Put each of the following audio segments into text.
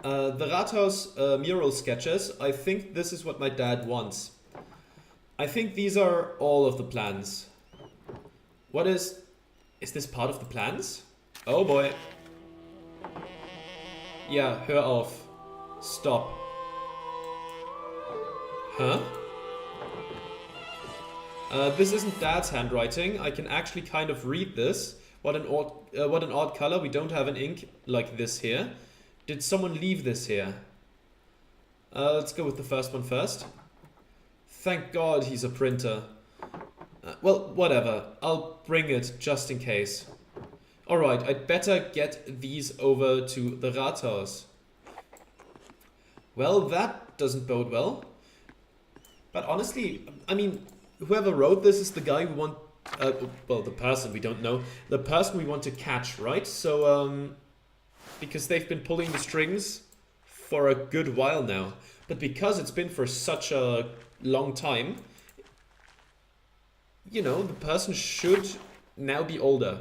The Rathaus mural sketches, I think this is what my dad wants. I think these are all of the plans. What is this part of the plans? Oh boy. Yeah, hör auf. Stop. Huh? This isn't Dad's handwriting. I can actually kind of read this. What an odd color. We don't have an ink like this here. Did someone leave this here? Let's go with the first one first. Thank God he's a printer. Well, whatever. I'll bring it just in case. Alright, I'd better get these over to the Rathaus. Well, that doesn't bode well. But honestly, I mean, whoever wrote this is the guy we want... well, the person we don't know. The person we want to catch, right? So, because they've been pulling the strings for a good while now. But because it's been for such a long time, you know, the person should now be older.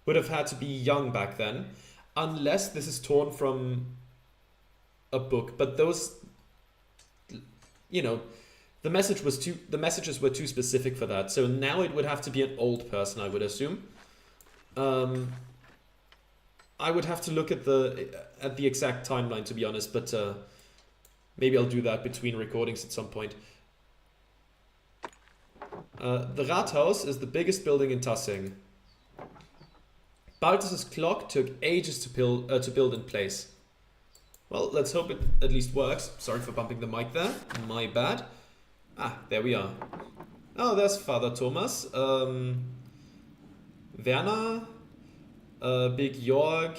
Would have had to be young back then. Unless this is torn from a book. But those, you know, the messages were too specific for that. So now it would have to be an old person, I would assume. I would have to look at the exact timeline, to be honest, but maybe I'll do that between recordings at some point. The Rathaus is the biggest building in Tassing. Balthas's clock took ages to build in place. Well, let's hope it at least works. Sorry for bumping the mic there. My bad. Ah, there we are. Oh, there's Father Thomas. Werner. Big Jorg.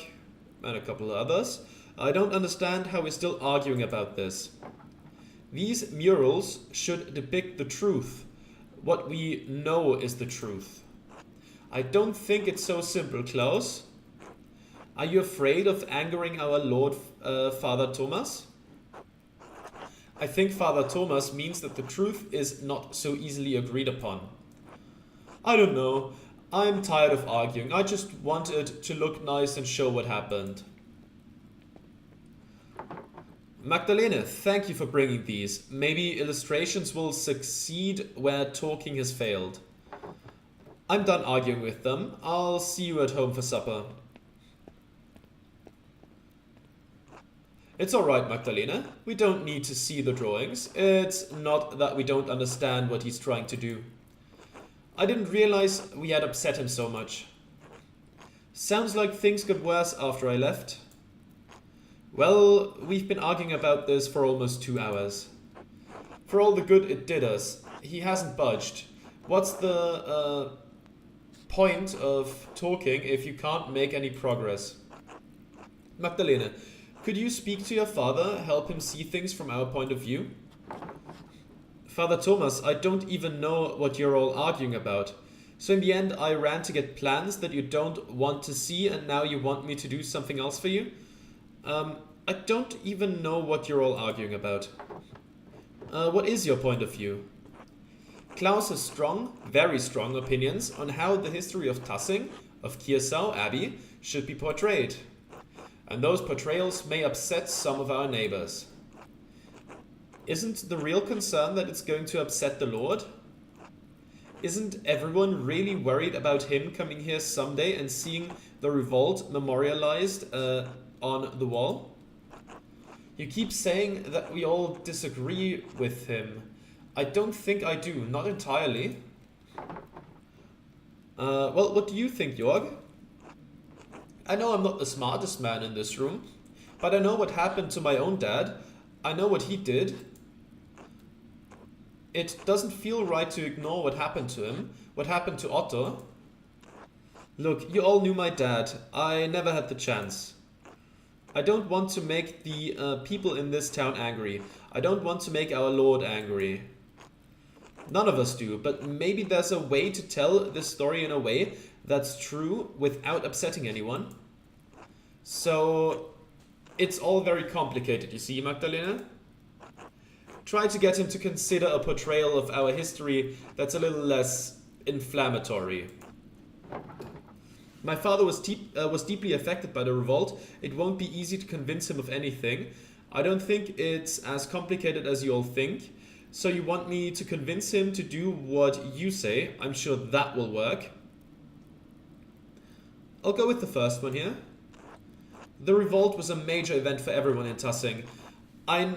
And a couple of others. I don't understand how we're still arguing about this. These murals should depict the truth. What we know is the truth. I don't think it's so simple, Klaus. Are you afraid of angering our Lord, Father Thomas? I think Father Thomas means that the truth is not so easily agreed upon. I don't know. I'm tired of arguing. I just wanted to look nice and show what happened. Magdalene, thank you for bringing these. Maybe illustrations will succeed where talking has failed. I'm done arguing with them. I'll see you at home for supper. It's alright, Magdalena. We don't need to see the drawings. It's not that we don't understand what he's trying to do. I didn't realize we had upset him so much. Sounds like things got worse after I left. Well, we've been arguing about this for almost 2 hours. For all the good it did us, he hasn't budged. What's the point of talking if you can't make any progress? Magdalene, could you speak to your father, help him see things from our point of view? Father Thomas, I don't even know what you're all arguing about. So in the end, I ran to get plans that you don't want to see, and now you want me to do something else for you? I don't even know what you're all arguing about. What is your point of view? Klaus has strong, very strong opinions on how the history of Tassing, of Kiersau Abbey, should be portrayed. And those portrayals may upset some of our neighbors. Isn't the real concern that it's going to upset the Lord? Isn't everyone really worried about him coming here someday and seeing the revolt memorialized on the wall? You keep saying that we all disagree with him. I don't think I do, not entirely. Well, what do you think, Jorg? I know I'm not the smartest man in this room, but I know what happened to my own dad. I know what he did. It doesn't feel right to ignore what happened to him, what happened to Otto. Look, you all knew my dad. I never had the chance. I don't want to make the people in this town angry. I don't want to make our Lord angry. None of us do, but maybe there's a way to tell this story in a way that's true without upsetting anyone. So it's all very complicated, you see, Magdalena? Try to get him to consider a portrayal of our history that's a little less inflammatory. My father was deeply affected by the revolt. It won't be easy to convince him of anything. I don't think it's as complicated as you all think. So you want me to convince him to do what you say? I'm sure that will work. I'll go with the first one here. The revolt was a major event for everyone in Tassing. I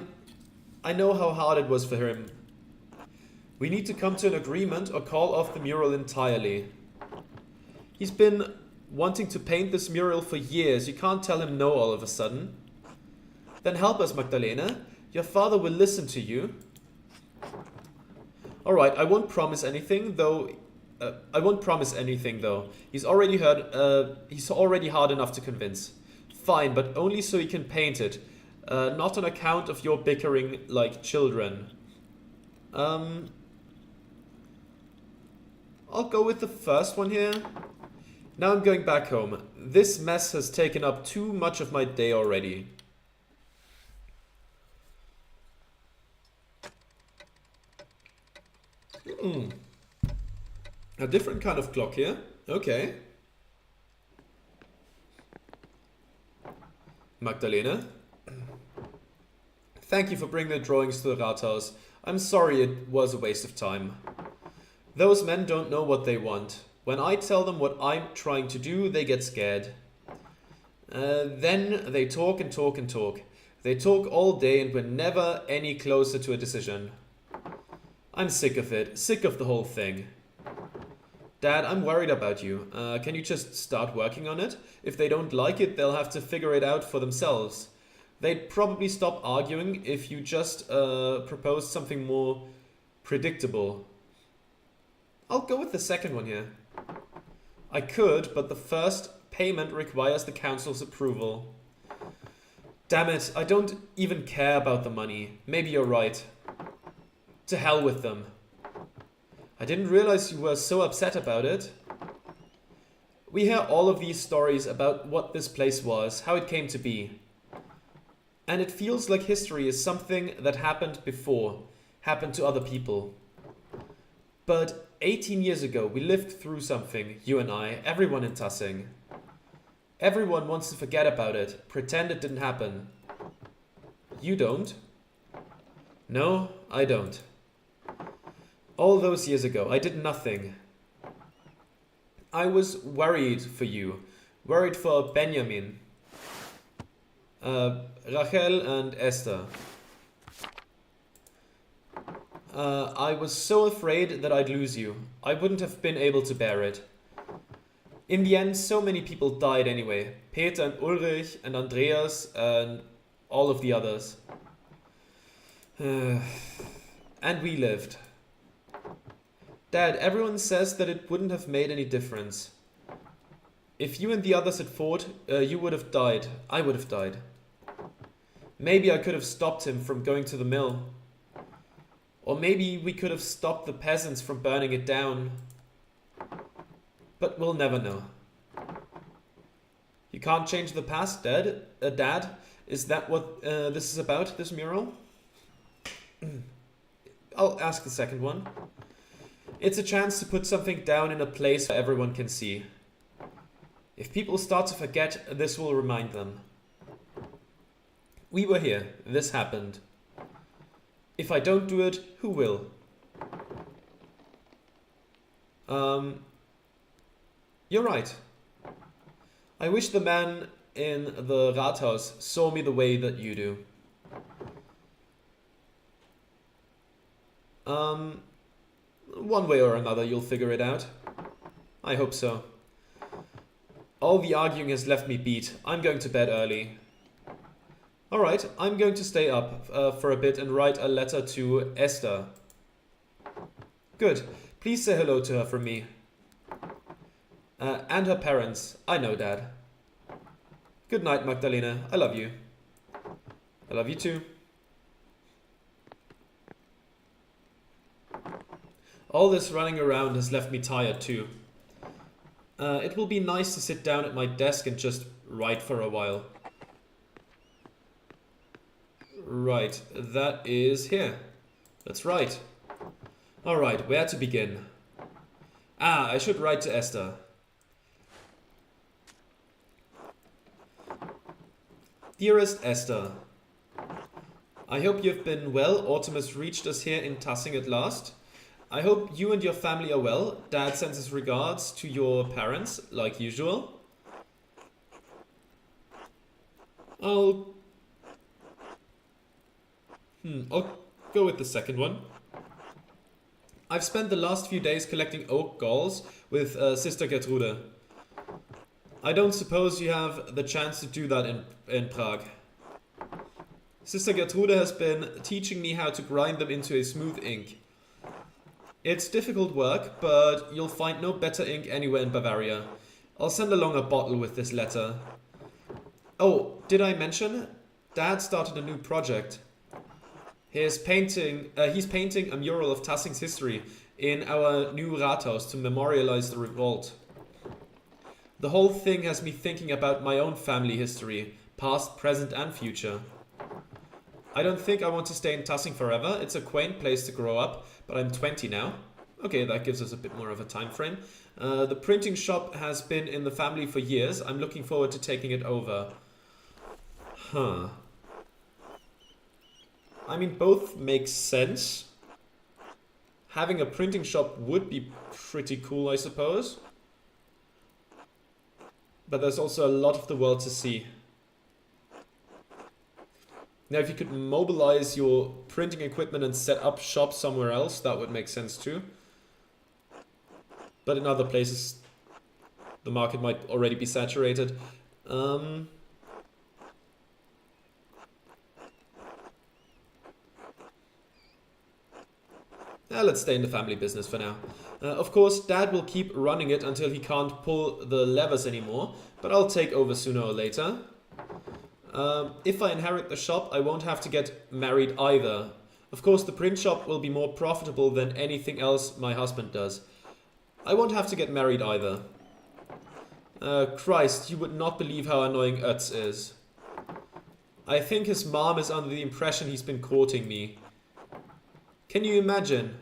know how hard it was for him. We need to come to an agreement or call off the mural entirely. He's been wanting to paint this mural for years. You can't tell him no all of a sudden. Then help us, Magdalena. Your father will listen to you. Alright, I won't promise anything, though. He's already hard enough to convince. Fine, but only so he can paint it. Not on account of your bickering like children. I'll go with the first one here. Now I'm going back home. This mess has taken up too much of my day already. A different kind of clock here. Okay. Magdalena. Thank you for bringing the drawings to the Rathaus. I'm sorry it was a waste of time. Those men don't know what they want. When I tell them what I'm trying to do, they get scared. Then they talk and talk and talk. They talk all day and we're never any closer to a decision. I'm sick of it. Sick of the whole thing. Dad, I'm worried about you. Can you just start working on it? If they don't like it, they'll have to figure it out for themselves. They'd probably stop arguing if you just proposed something more predictable. I'll go with the second one here. I could, but the first payment requires the council's approval. Damn it, I don't even care about the money. Maybe you're right. To hell with them. I didn't realize you were so upset about it. We hear all of these stories about what this place was, how it came to be. And it feels like history is something that happened before, happened to other people. But 18 years ago, we lived through something, you and I, everyone in Tassing. Everyone wants to forget about it, pretend it didn't happen. You don't? No, I don't. All those years ago, I did nothing. I was worried for you, worried for Benjamin, Rachel and Esther. I was so afraid that I'd lose you. I wouldn't have been able to bear it. In the end, so many people died anyway. Peter and Ulrich and Andreas and all of the others. And we lived. Dad, everyone says that it wouldn't have made any difference. If you and the others had fought, you would have died. I would have died. Maybe I could have stopped him from going to the mill. Or maybe we could have stopped the peasants from burning it down. But we'll never know. You can't change the past, Dad? Dad? Is that what this is about, this mural? I'll ask the second one. It's a chance to put something down in a place where everyone can see. If people start to forget, this will remind them. We were here. This happened. If I don't do it, who will? You're right. I wish the man in the Rathaus saw me the way that you do. One way or another you'll figure it out. I hope so. All the arguing has left me beat. I'm going to bed early. Alright, I'm going to stay up for a bit and write a letter to Esther. Good. Please say hello to her from me. And her parents. I know, Dad. Good night, Magdalena. I love you. I love you too. All this running around has left me tired too. It will be nice to sit down at my desk and just write for a while. Right, that is here. That's right. Alright, where to begin? I should write to Esther. Dearest Esther, I hope you've been well. Autumn has reached us here in Tassing at last. I hope you and your family are well. Dad sends his regards to your parents, like usual. I'll go with the second one. I've spent the last few days collecting oak galls with Sister Gertrude. I don't suppose you have the chance to do that in Prague. Sister Gertrude has been teaching me how to grind them into a smooth ink. It's difficult work, but you'll find no better ink anywhere in Bavaria. I'll send along a bottle with this letter. Oh, did I mention? Dad started a new project. He's painting a mural of Tassing's history in our new Rathaus to memorialize the revolt. The whole thing has me thinking about my own family history, past, present and future. I don't think I want to stay in Tassing forever. It's a quaint place to grow up, but I'm 20 now. Okay, that gives us a bit more of a time frame. The printing shop has been in the family for years. I'm looking forward to taking it over. Huh. I mean, both make sense. Having a printing shop would be pretty cool, I suppose. But there's also a lot of the world to see. Now, if you could mobilize your printing equipment and set up shop somewhere else, that would make sense too. But in other places, the market might already be saturated. Let's stay in the family business for now. Of course, Dad will keep running it until he can't pull the levers anymore, but I'll take over sooner or later. If I inherit the shop, I won't have to get married either. Of course, the print shop will be more profitable than anything else my husband does. I won't have to get married either. Christ, you would not believe how annoying Utz is. I think his mom is under the impression he's been courting me. Can you imagine?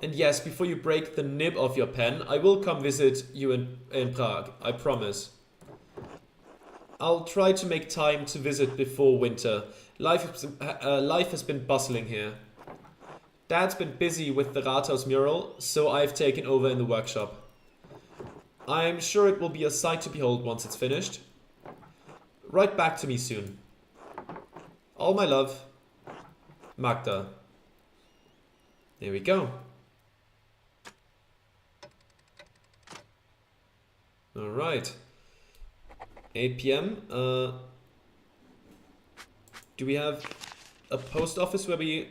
And yes, before you break the nib of your pen, I will come visit you in Prague, I promise. I'll try to make time to visit before winter. Life has been bustling here. Dad's been busy with the Rathaus mural, so I've taken over in the workshop. I'm sure it will be a sight to behold once it's finished. Write back to me soon. All my love, Magda. There we go. All right. 8 p.m. Do we have a post office where we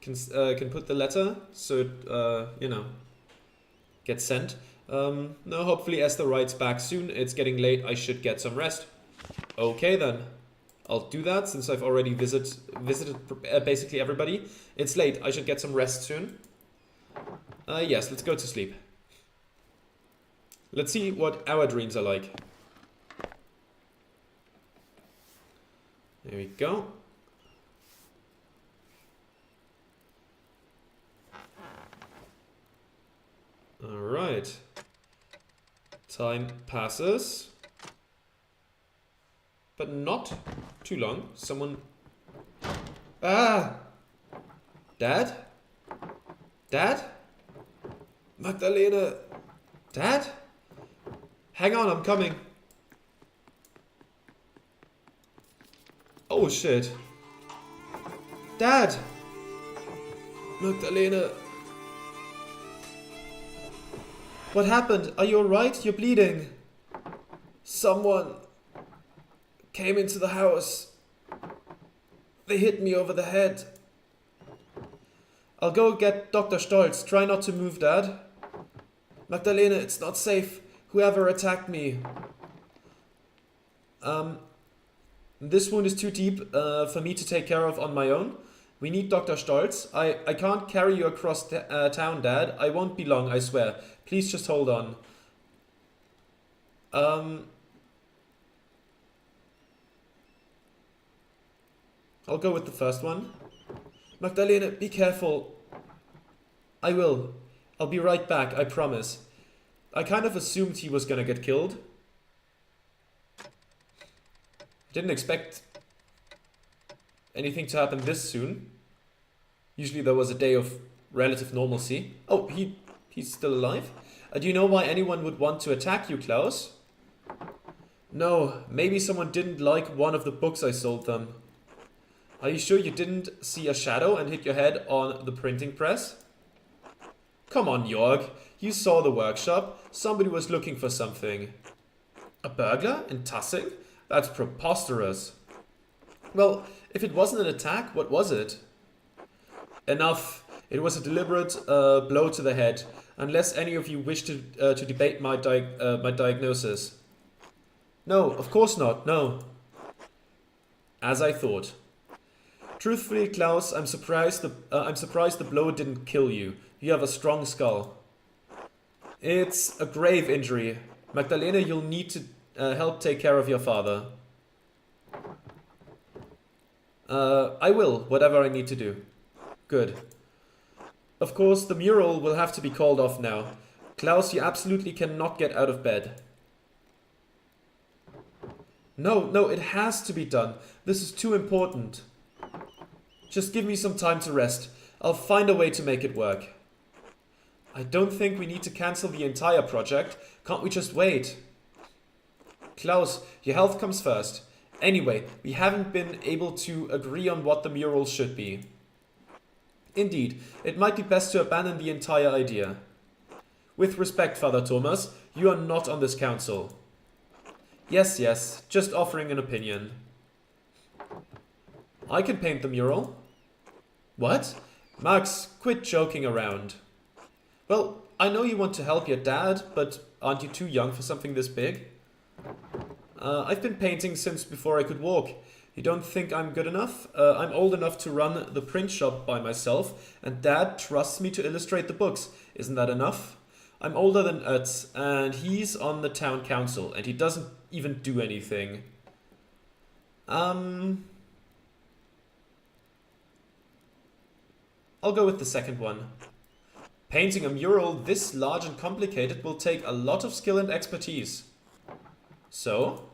can put the letter so it gets sent? No, hopefully Esther writes back soon. It's getting late. I should get some rest. Okay then. I'll do that since I've already visited basically everybody. It's late. I should get some rest soon. Yes, let's go to sleep. Let's see what our dreams are like. There we go. All right. Time passes. But not too long. Someone... Ah! Dad? Dad? Magdalena? Dad? Hang on, I'm coming. Oh shit. Dad! Magdalena. What happened? Are you alright? You're bleeding. Someone came into the house. They hit me over the head. I'll go get Dr. Stolz. Try not to move, Dad. Magdalena, it's not safe. Whoever attacked me. This wound is too deep for me to take care of on my own. We need Dr. Stolz. I can't carry you across town, Dad. I won't be long, I swear. Please just hold on. I'll go with the first one. Magdalena, be careful. I will. I'll be right back, I promise. I kind of assumed he was gonna get killed. Didn't expect anything to happen this soon. Usually there was a day of relative normalcy. Oh, he's still alive? Do you know why anyone would want to attack you, Klaus? No, maybe someone didn't like one of the books I sold them. Are you sure you didn't see a shadow and hit your head on the printing press? Come on, Jörg. You saw the workshop. Somebody was looking for something. A burglar in Tassing? That's preposterous. Well, if it wasn't an attack, what was it? Enough. It was a deliberate blow to the head. Unless any of you wish to debate my diagnosis. No, of course not. No. As I thought. Truthfully, Klaus, I'm surprised the blow didn't kill you. You have a strong skull. It's a grave injury. Magdalena, you'll need to help take care of your father. I will, whatever I need to do. Good. Of course, the mural will have to be called off now. Klaus, you absolutely cannot get out of bed. No, it has to be done. This is too important. Just give me some time to rest. I'll find a way to make it work. I don't think we need to cancel the entire project. Can't we just wait? Klaus, your health comes first. Anyway, we haven't been able to agree on what the mural should be. Indeed, it might be best to abandon the entire idea. With respect, Father Thomas, you are not on this council. Yes, just offering an opinion. I can paint the mural. What? Max, quit joking around. Well, I know you want to help your dad, but aren't you too young for something this big? I've been painting since before I could walk. You don't think I'm good enough? I'm old enough to run the print shop by myself, and Dad trusts me to illustrate the books. Isn't that enough? I'm older than Utz, and he's on the town council, and he doesn't even do anything. I'll go with the second one. Painting a mural this large and complicated will take a lot of skill and expertise. So?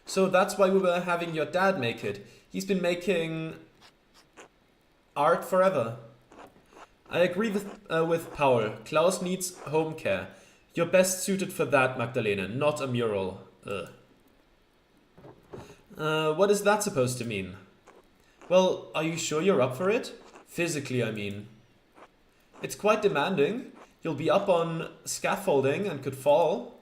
So that's why we were having your dad make it. He's been making art forever. I agree with Paul. Klaus needs home care. You're best suited for that, Magdalena, not a mural. Ugh. What is that supposed to mean? Well, are you sure you're up for it? Physically, I mean. It's quite demanding. You'll be up on scaffolding and could fall.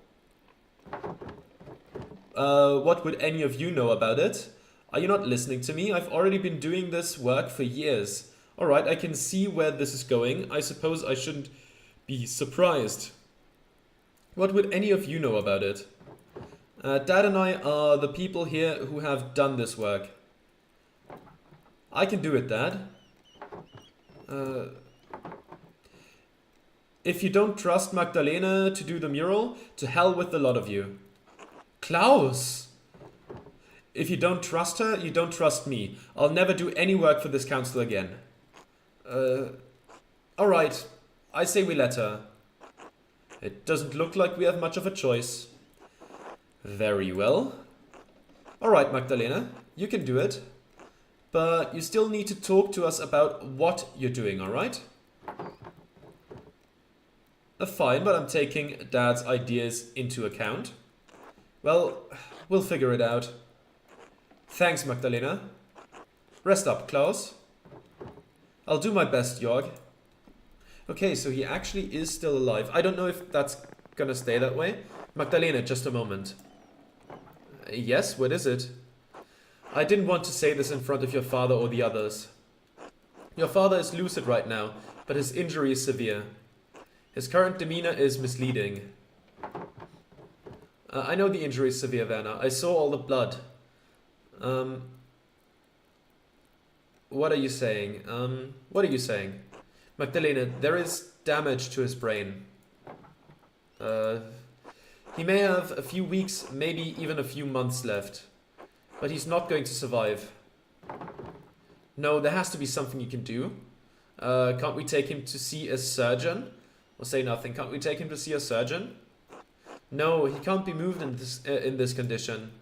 What would any of you know about it? Are you not listening to me? I've already been doing this work for years. Alright, I can see where this is going. I suppose I shouldn't be surprised. What would any of you know about it? Dad and I are the people here who have done this work. I can do it, Dad. If you don't trust Magdalena to do the mural, to hell with the lot of you. Klaus! If you don't trust her, you don't trust me. I'll never do any work for this council again. Alright. I say we let her. It doesn't look like we have much of a choice. Very well. Alright, Magdalena. You can do it. But you still need to talk to us about what you're doing, alright? Fine, but I'm taking Dad's ideas into account. Well, we'll figure it out. Thanks, Magdalena. Rest up, Klaus. I'll do my best, Jörg. Okay, so he actually is still alive. I don't know if that's gonna stay that way. Magdalena, just a moment. Yes, what is it? I didn't want to say this in front of your father or the others. Your father is lucid right now, but his injury is severe. His current demeanor is misleading. I know the injury is severe, Werner. I saw all the blood. What are you saying? What are you saying? Magdalena, there is damage to his brain. He may have a few weeks, maybe even a few months left. But he's not going to survive. No, there has to be something you can do. Can't we take him to see a surgeon? Or say nothing. Can't we take him to see a surgeon? No, he can't be moved in this condition.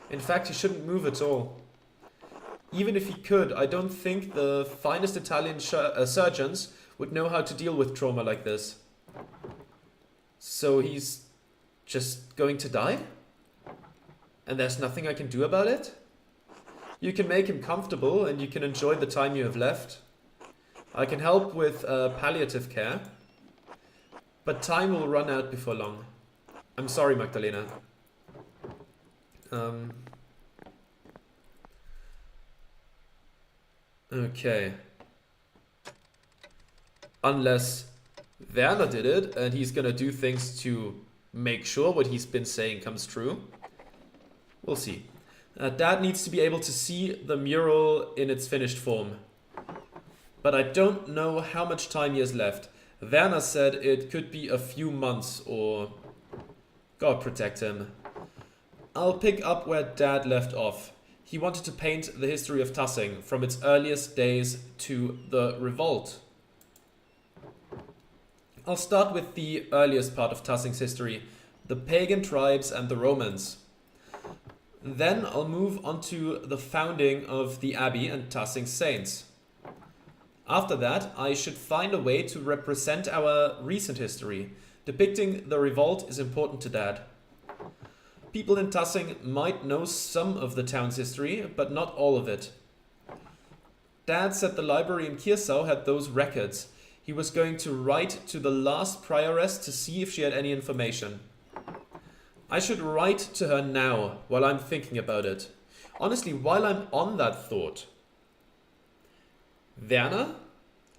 In fact, he shouldn't move at all. Even if he could, I don't think the finest Italian surgeons would know how to deal with trauma like this. So he's just going to die? And there's nothing I can do about it? You can make him comfortable and you can enjoy the time you have left. I can help with palliative care. But time will run out before long. I'm sorry, Magdalena. Okay. Unless Werner did it and he's gonna do things to make sure what he's been saying comes true. We'll see. Dad needs to be able to see the mural in its finished form. But I don't know how much time he has left. Werner said it could be a few months or... God protect him. I'll pick up where Dad left off. He wanted to paint the history of Tassing from its earliest days to the revolt. I'll start with the earliest part of Tassing's history, the pagan tribes and the Romans. Then I'll move on to the founding of the abbey and Tassing's saints. After that, I should find a way to represent our recent history. Depicting the revolt is important to Dad. People in Tassing might know some of the town's history, but not all of it. Dad said the library in Kirsau had those records. He was going to write to the last prioress to see if she had any information. I should write to her now, while I'm thinking about it. Honestly, while I'm on that thought. Werner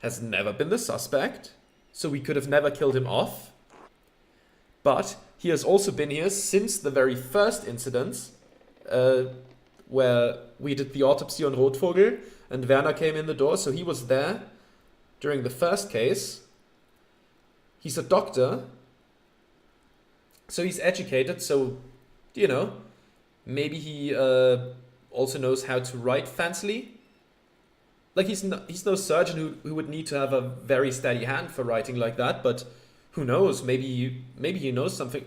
has never been the suspect, so we could have never killed him off. But he has also been here since the very first incident, where we did the autopsy on Rotvogel, and Werner came in the door, so he was there during the first case. He's a doctor, so he's educated, so, you know, maybe he also knows how to write fancily. Like, he's no surgeon who would need to have a very steady hand for writing like that, but who knows, maybe he knows something.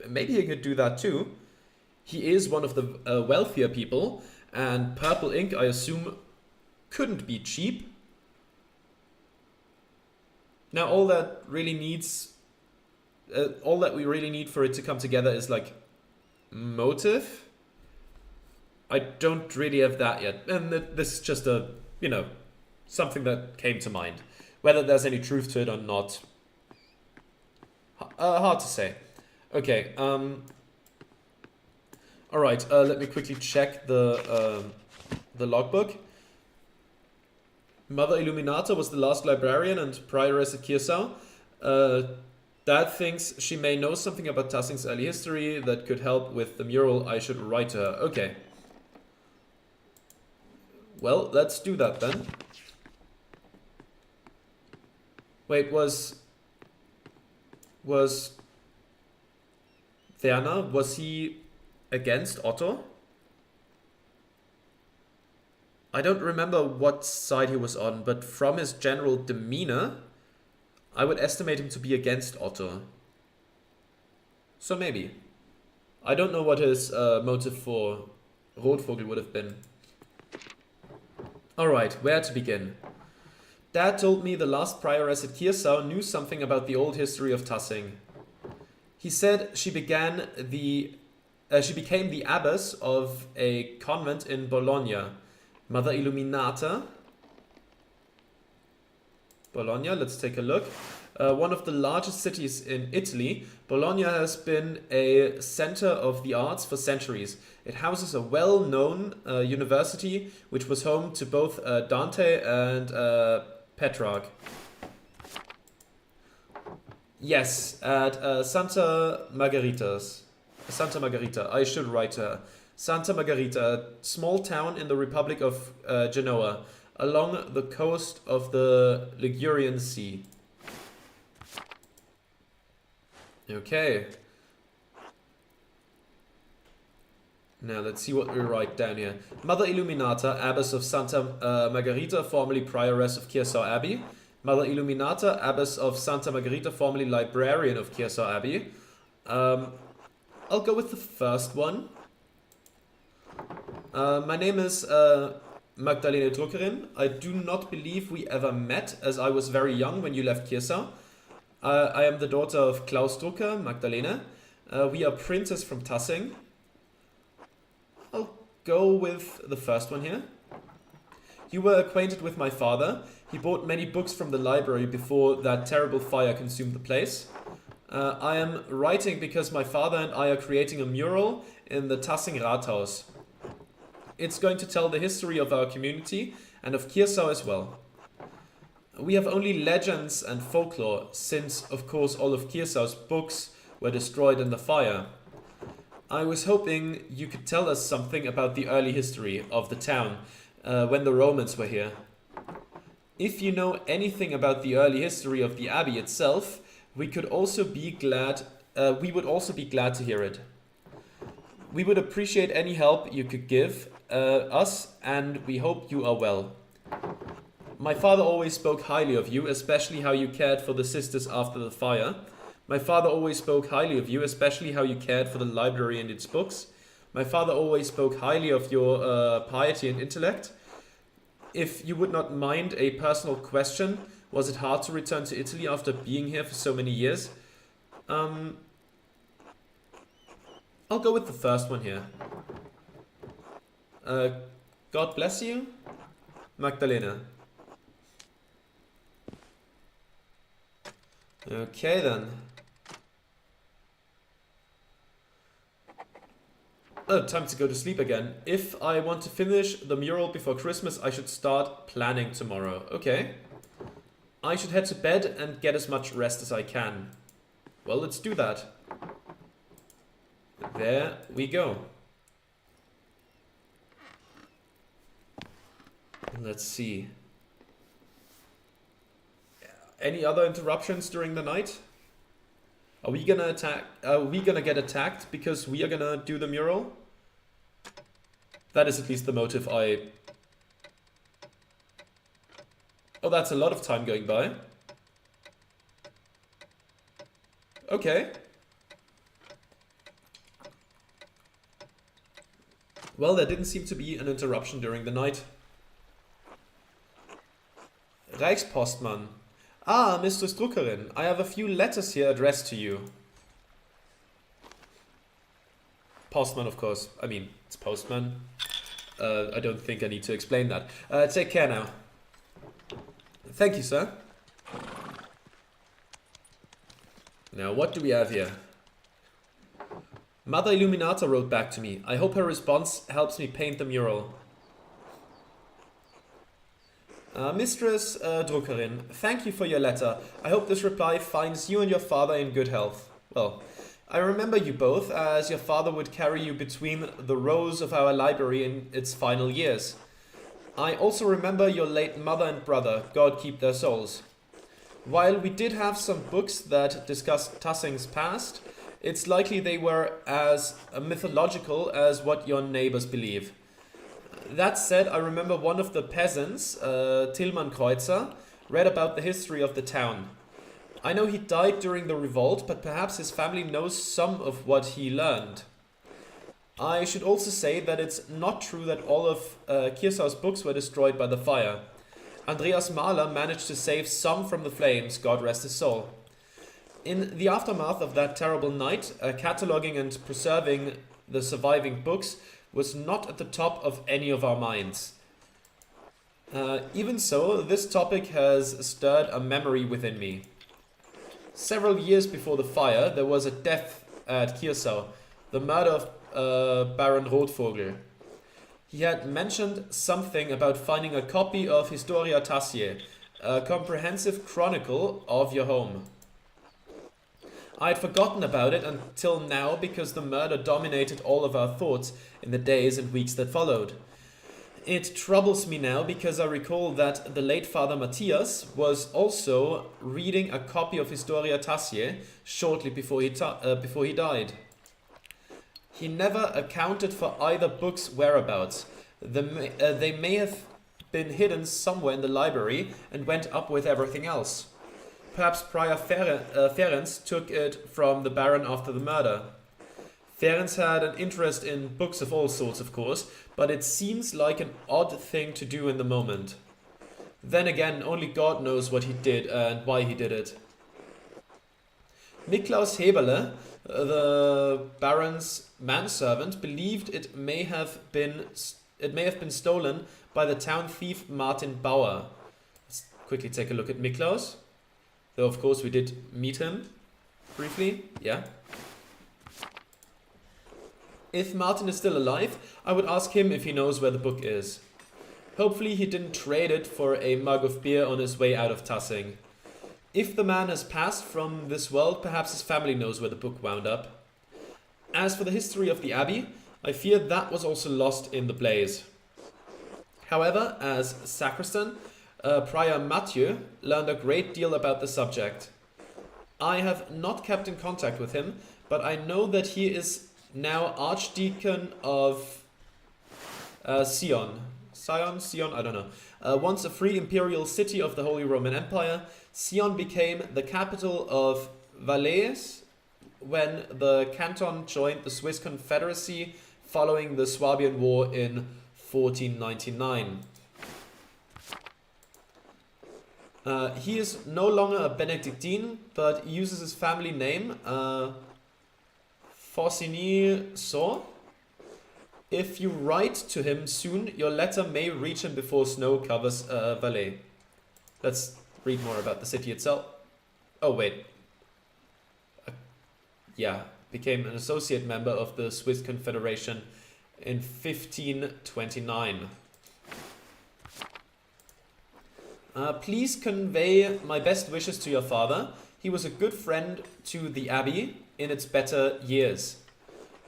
Maybe he could do that too. He is one of the wealthier people, and purple ink, I assume, couldn't be cheap. Now, all that we really need for it to come together is, like, motive. I don't really have that yet, and this is just a, you know, something that came to mind. Whether there's any truth to it or not, hard to say. Okay, alright, let me quickly check the logbook. Mother Illuminata was the last librarian and prioress at Kirsau. Dad thinks she may know something about Tassing's early history that could help with the mural. I should write to her. Okay. Well, let's do that then. Wait, was Werner, was he against Otto? I don't remember what side he was on, but from his general demeanor, I would estimate him to be against Otto. So maybe. I don't know what his motive for Rotvogel would have been. Alright, where to begin? Dad told me the last prioress at Kirsau knew something about the old history of Tassing. He said she became the abbess of a convent in Bologna. Mother Illuminata. Bologna, let's take a look. One of the largest cities in Italy, Bologna has been a center of the arts for centuries. It houses a well-known university, which was home to both Dante and Petrarch. Yes, at Santa Margherita, I should write her. Santa Margherita, a small town in the Republic of Genoa, along the coast of the Ligurian Sea. Okay. Now let's see what we write down here. Mother Illuminata, abbess of Santa Margherita, formerly prioress of Kirsau Abbey. Mother Illuminata, abbess of Santa Margherita, formerly librarian of Kirsau Abbey. I'll go with the first one. My name is Magdalene Druckerin. I do not believe we ever met, as I was very young when you left Kirsau. I am the daughter of Klaus Drucker, Magdalene. We are printers from Tassing. I'll go with the first one here. You were acquainted with my father. He bought many books from the library before that terrible fire consumed the place. I am writing because my father and I are creating a mural in the Tassing Rathaus. It's going to tell the history of our community and of Kirsau as well. We have only legends and folklore, since, of course, all of Kirsau's books were destroyed in the fire. I was hoping you could tell us something about the early history of the town, when the Romans were here. If you know anything about the early history of the abbey itself, we would also be glad to hear it. We would appreciate any help you could give us, and we hope you are well. My father always spoke highly of you, especially how you cared for the sisters after the fire. My father always spoke highly of you, especially how you cared for the library and its books. My father always spoke highly of your piety and intellect. If you would not mind a personal question, was it hard to return to Italy after being here for so many years? I'll go with the first one here. God bless you, Magdalena. Okay then. Oh, time to go to sleep again. If I want to finish the mural before Christmas, I should start planning tomorrow. Okay. I should head to bed and get as much rest as I can. Well, let's do that. There we go. Let's see. Any other interruptions during the night? Are we gonna attack? Are we gonna get attacked because we are gonna do the mural? That is at least the motive I... Oh, that's a lot of time going by. Okay. Well, there didn't seem to be an interruption during the night. Reichspostmann. Ah, Mistress Druckerin, I have a few letters here addressed to you. Postman, of course. I mean, it's postman. I don't think I need to explain that. Take care now. Thank you, sir. Now, what do we have here? Mother Illuminata wrote back to me. I hope her response helps me paint the mural. Mistress Druckerin, thank you for your letter. I hope this reply finds you and your father in good health. Well, I remember you both, as your father would carry you between the rows of our library in its final years. I also remember your late mother and brother, God keep their souls. While we did have some books that discussed Tassing's past, it's likely they were as mythological as what your neighbors believe. That said, I remember one of the peasants, Tillmann Kreutzer, read about the history of the town. I know he died during the revolt, but perhaps his family knows some of what he learned. I should also say that it's not true that all of Kirsau's books were destroyed by the fire. Andreas Mahler managed to save some from the flames, God rest his soul. In the aftermath of that terrible night, cataloguing and preserving the surviving books was not at the top of any of our minds. Even so, this topic has stirred a memory within me. Several years before the fire, there was a death at Kirsau, the murder of Baron Rotvogel. He had mentioned something about finding a copy of Historia Tassiae, a comprehensive chronicle of your home. I had forgotten about it until now because the murder dominated all of our thoughts in the days and weeks that followed. It troubles me now because I recall that the late Father Matthias was also reading a copy of Historia Tassiae shortly before he died. He never accounted for either book's whereabouts. They may have been hidden somewhere in the library and went up with everything else. Perhaps Prior Ferenc took it from the Baron after the murder. Ferenc had an interest in books of all sorts, of course, but it seems like an odd thing to do in the moment. Then again, only God knows what he did and why he did it. Niklaus Heberle, the Baron's manservant, believed it may have been stolen by the town thief Martin Bauer. Let's quickly take a look at Niklaus. Though of course we did meet him briefly, yeah. If Martin is still alive, I would ask him if he knows where the book is. Hopefully he didn't trade it for a mug of beer on his way out of Tassing. If the man has passed from this world, perhaps his family knows where the book wound up. As for the history of the Abbey, I fear that was also lost in the blaze. However, as sacristan, Prior Mathieu learned a great deal about the subject. I have not kept in contact with him, but I know that he is now Archdeacon of Sion, I don't know. Once a free imperial city of the Holy Roman Empire, Sion became the capital of Valais when the canton joined the Swiss Confederacy following the Swabian War in 1499. He is no longer a Benedictine, but uses his family name, Faucigny-Saur. If you write to him soon, your letter may reach him before snow covers Valais. Let's read more about the city itself. Oh, wait. Yeah, became an associate member of the Swiss Confederation in 1529. Please convey my best wishes to your father. He was a good friend to the Abbey in its better years.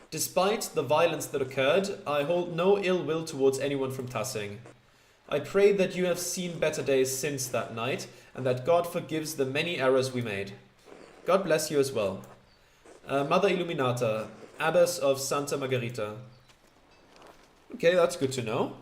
Despite the violence that occurred, I hold no ill will towards anyone from Tassing. I pray that you have seen better days since that night, and that God forgives the many errors we made. God bless you as well. Mother Illuminata, Abbess of Santa Margherita. Okay, that's good to know.